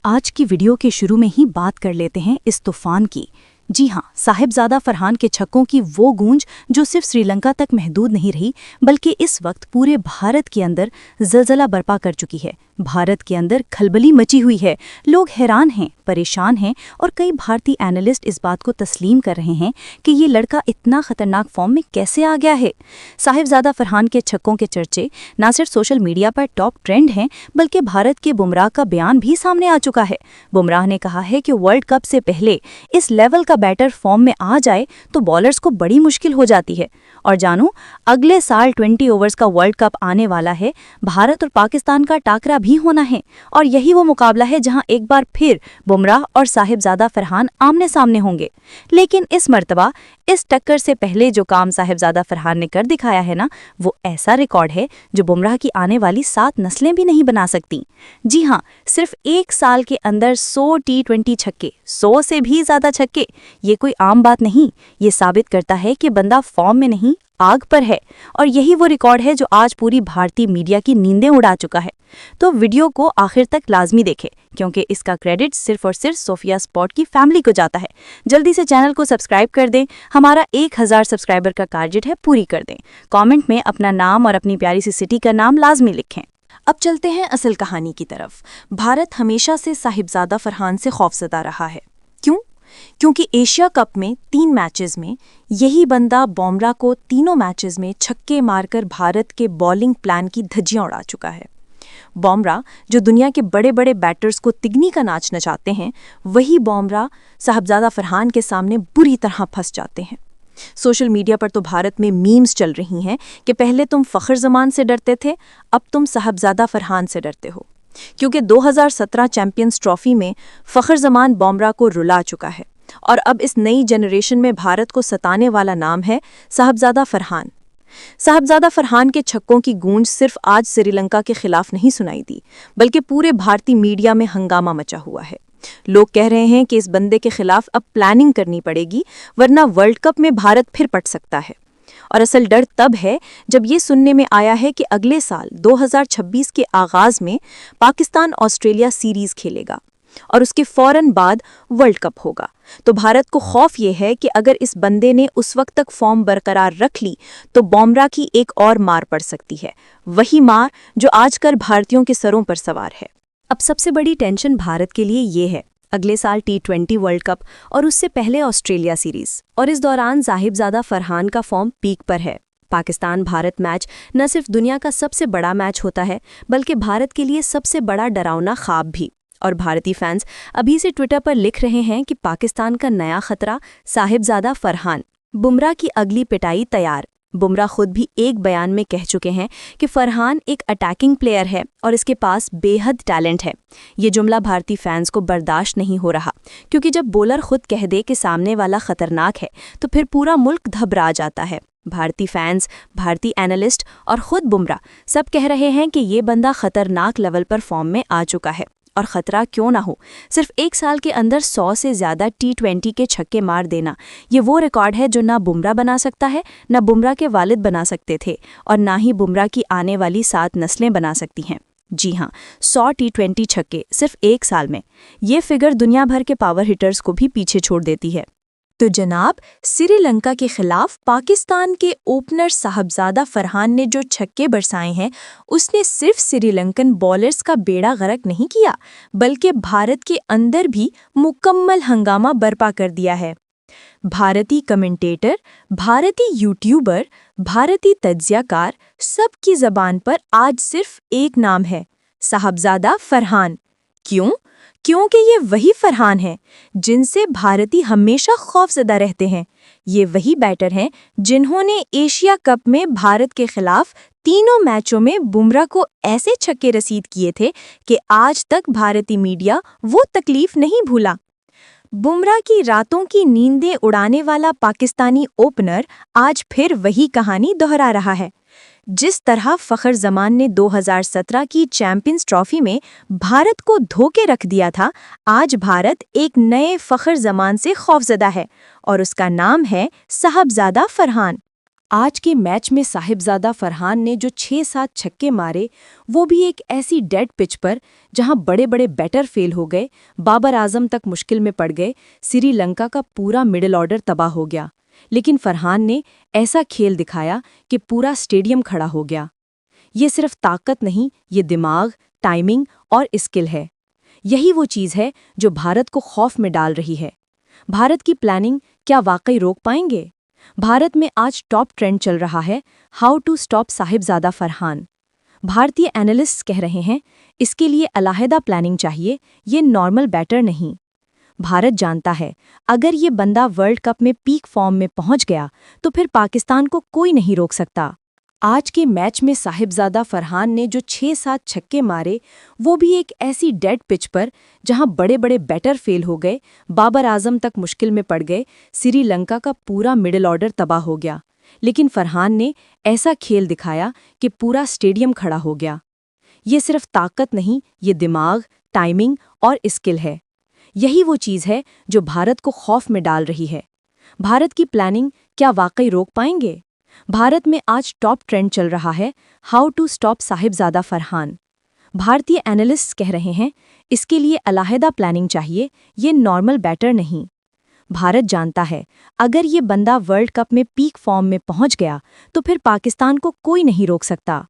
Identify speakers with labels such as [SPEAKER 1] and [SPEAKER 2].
[SPEAKER 1] आज की वीडियो के शुरू में ही बात कर लेते हैं इस तूफान की। जी हाँ, साहिबजादा फरहान के छक्कों की वो गूंज जो सिर्फ श्रीलंका तक महदूद नहीं रही, बल्कि इस वक्त पूरे भारत के अंदर ज़लज़ला बर्पा कर चुकी है। भारत के अंदर खलबली मची हुई है। लोग हैरान हैं, परेशान हैं और कई भारतीय एनालिस्ट इस बात को तस्लीम कर रहे हैं कि ये लड़का इतना खतरनाक फॉर्म में कैसे आ गया है। साहिबजादा फरहान के छक्कों के चर्चे न सिर्फ सोशल मीडिया पर टॉप ट्रेंड हैं, बल्कि भारत के बुमराह का बयान भी सामने आ चुका है। बुमराह ने कहा है कि वर्ल्ड कप से पहले इस लेवल का बैटर फॉर्म में आ जाए तो बॉलर्स को बड़ी मुश्किल हो जाती है। और जानू, अगले साल 20 ओवर्स का वर्ल्ड कप आने वाला है। भारत और पाकिस्तान का टाकरा भी होना है और यही वो मुकाबला है जहां एक बार फिर बुमराह और साहिबजादा फरहान आमने सामने होंगे। लेकिन इस मर्तबा इस टक्कर से पहले जो काम साहिबजादा फरहान ने कर दिखाया है ना, वो ऐसा रिकॉर्ड है जो बुमराह की आने वाली 7 नस्लें भी नहीं बना सकती। जी हाँ, सिर्फ 1 साल के अंदर 100 T20 छक्के, 100 से भी ज्यादा छक्के, ये कोई आम बात नहीं। ये साबित करता है कि बंदा फॉर्म में नहीं, आग पर है। और यही वो रिकॉर्ड है जो आज पूरी भारतीय मीडिया की नींदें उड़ा चुका है। तो वीडियो को आखिर तक लाजमी देखें, क्योंकि इसका क्रेडिट सिर्फ और सिर्फ सोफिया स्पॉट की फैमिली को जाता है। जल्दी से चैनल को सब्सक्राइब कर दें। हमारा 1000 सब्सक्राइबर का टारगेट है, पूरी कर दें। कमेंट में अपना नाम और अपनी प्यारी सी सिटी का नाम लाजमी लिखें। अब चलते हैं असल कहानी की तरफ। भारत हमेशा से साहिबजादा फरहान से खौफजदा रहा है। क्यों? क्योंकि एशिया कप में 3 मैचेस में यही बंदा बुमराह को तीनों मैचेस में छक्के मारकर भारत के बॉलिंग प्लान की धज्जियां उड़ा चुका है। बुमराह जो दुनिया के बड़े बड़े बैटर्स को तिगनी का नाच नचाते हैं, वही बुमराह साहिबजादा फरहान के सामने बुरी तरह फंस जाते हैं। सोशल मीडिया पर तो भारत में मीम्स चल रही हैं कि पहले तुम फखर जमान से डरते थे, अब तुम साहिबजादा फरहान से डरते हो। क्योंकि 2017 चैंपियंस ट्रॉफी में फखर जमान बुमराह को रुला चुका है और अब इस नई जनरेशन में भारत को सताने वाला नाम है साहिबजादा फरहान। साहिबजादा फरहान के छक्कों की गूंज सिर्फ आज श्रीलंका के खिलाफ नहीं सुनाई दी, बल्कि पूरे भारतीय मीडिया में हंगामा मचा हुआ है। लोग कह रहे हैं कि इस बंदे के खिलाफ अब प्लानिंग करनी पड़ेगी, वरना वर्ल्ड कप में भारत फिर पट सकता है। और असल डर तब है जब ये सुनने में आया है कि अगले साल 2026 के आगाज में पाकिस्तान ऑस्ट्रेलिया सीरीज खेलेगा और उसके फौरन बाद वर्ल्ड कप होगा। तो भारत को खौफ ये है कि अगर इस बंदे ने उस वक्त तक फॉर्म बरकरार रख ली तो बुमराह की एक और मार पड़ सकती है, वही मार जो आजकल भारतीयों के सरों पर सवार है। अब सबसे बड़ी टेंशन भारत के लिए ये है, अगले साल T20 वर्ल्ड कप और उससे पहले ऑस्ट्रेलिया सीरीज, और इस दौरान साहिबजादा फरहान का फॉर्म पीक पर है। पाकिस्तान भारत मैच न सिर्फ दुनिया का सबसे बड़ा मैच होता है, बल्कि भारत के लिए सबसे बड़ा डरावना ख्वाब भी। और भारतीय फैंस अभी से ट्विटर पर लिख रहे हैं कि पाकिस्तान का नया खतरा साहिबजादा फरहान। बुमराह की अगली पिटाई तैयार। बुमराह खुद भी एक बयान में कह चुके हैं कि फरहान एक अटैकिंग प्लेयर है और इसके पास बेहद टैलेंट है। ये जुमला भारतीय फैंस को बर्दाश्त नहीं हो रहा, क्योंकि जब बॉलर खुद कह दे कि सामने वाला खतरनाक है तो फिर पूरा मुल्क घबरा जाता है। भारतीय फैंस, भारतीय एनालिस्ट और खुद बुमराह सब कह रहे हैं कि ये बंदा खतरनाक लेवल पर फॉर्म में आ चुका है। और खतरा क्यों ना हो, सिर्फ 1 साल के अंदर 100 से ज्यादा T20 के छक्के मार देना, ये वो रिकॉर्ड है जो ना बुमराह बना सकता है, ना बुमराह के वालिद बना सकते थे और ना ही बुमराह की आने वाली 7 नस्लें बना सकती हैं। जी हाँ, 100 T20 छक्के सिर्फ 1 साल में। ये फिगर दुनिया भर के पावर हिटर्स को भी पीछे छोड़ देती है। तो जनाब, श्रीलंका के खिलाफ पाकिस्तान के ओपनर साहिबजादा फरहान ने जो छक्के बरसाए हैं, उसने सिर्फ श्रीलंकन बॉलर्स का बेड़ा गर्क नहीं किया, बल्कि भारत के अंदर भी मुकम्मल हंगामा बर्पा कर दिया है। भारतीय कमेंटेटर, भारतीय यूट्यूबर, भारतीय तज्जियाकार, सबकी ज़बान पर आज सिर्फ एक नाम है, साहिबजादा फरहान। क्यों? क्योंकि ये वही फरहान है जिनसे भारतीय हमेशा खौफजदा रहते हैं। ये वही बैटर हैं जिन्होंने एशिया कप में भारत के खिलाफ तीनों मैचों में बुमराह को ऐसे छक्के रसीद किए थे कि आज तक भारतीय मीडिया वो तकलीफ नहीं भूला। बुमराह की रातों की नींदें उड़ाने वाला पाकिस्तानी ओपनर आज फिर वही कहानी दोहरा रहा है। जिस तरह फखर जमान ने 2017 की चैंपियंस ट्रॉफी में भारत को धोके रख दिया था, आज भारत एक नए फखर जमान से खौफजदा है और उसका नाम है साहिबजादा फरहान। आज के मैच में साहिबजादा फरहान ने जो 6-7 छक्के मारे, वो भी एक ऐसी डेड पिच पर जहां बड़े बड़े बैटर फेल हो गए, बाबर आजम तक मुश्किल में पड़ गए, श्रीलंका का पूरा मिडिल ऑर्डर तबाह हो गया। लेकिन फरहान ने ऐसा खेल दिखाया कि पूरा स्टेडियम खड़ा हो गया। ये सिर्फ ताकत नहीं, ये दिमाग, टाइमिंग और स्किल है। यही वो चीज़ है जो भारत को खौफ में डाल रही है। भारत की प्लानिंग क्या वाकई रोक पाएंगे? भारत में आज टॉप ट्रेंड चल रहा है, how to stop Sahibzada Farhan. भारतीय एनालिस्ट्स कह रहे हैं, इसके लिए अलहदा प्लानिंग चाहिए, ये नॉर्मल बैटर नहीं। भारत जानता है, अगर ये बंदा वर्ल्ड कप में पीक फॉर्म में पहुंच गया तो फिर पाकिस्तान को कोई नहीं रोक सकता। आज के मैच में साहिबजादा फरहान ने जो 6-7 छक्के मारे, वो भी एक ऐसी डेड पिच पर जहां बड़े बड़े बैटर फेल हो गए, बाबर आजम तक मुश्किल में पड़ गए, श्रीलंका का पूरा मिडिल ऑर्डर तबाह हो गया। लेकिन फरहान ने ऐसा खेल दिखाया कि पूरा स्टेडियम खड़ा हो गया। ये सिर्फ ताकत नहीं, ये दिमाग, टाइमिंग और स्किल है। यही वो चीज़ है जो भारत को खौफ में डाल रही है। भारत की प्लानिंग क्या वाकई रोक पाएंगे? भारत में आज टॉप ट्रेंड चल रहा है, how to stop Sahibzada Farhan. भारतीय एनालिस्ट्स कह रहे हैं, इसके लिए अलहदा प्लानिंग चाहिए, ये नॉर्मल बैटर नहीं। भारत जानता है, अगर ये बंदा वर्ल्ड कप में पीक फॉर्म में पहुंच गया तो फिर पाकिस्तान को कोई नहीं रोक सकता।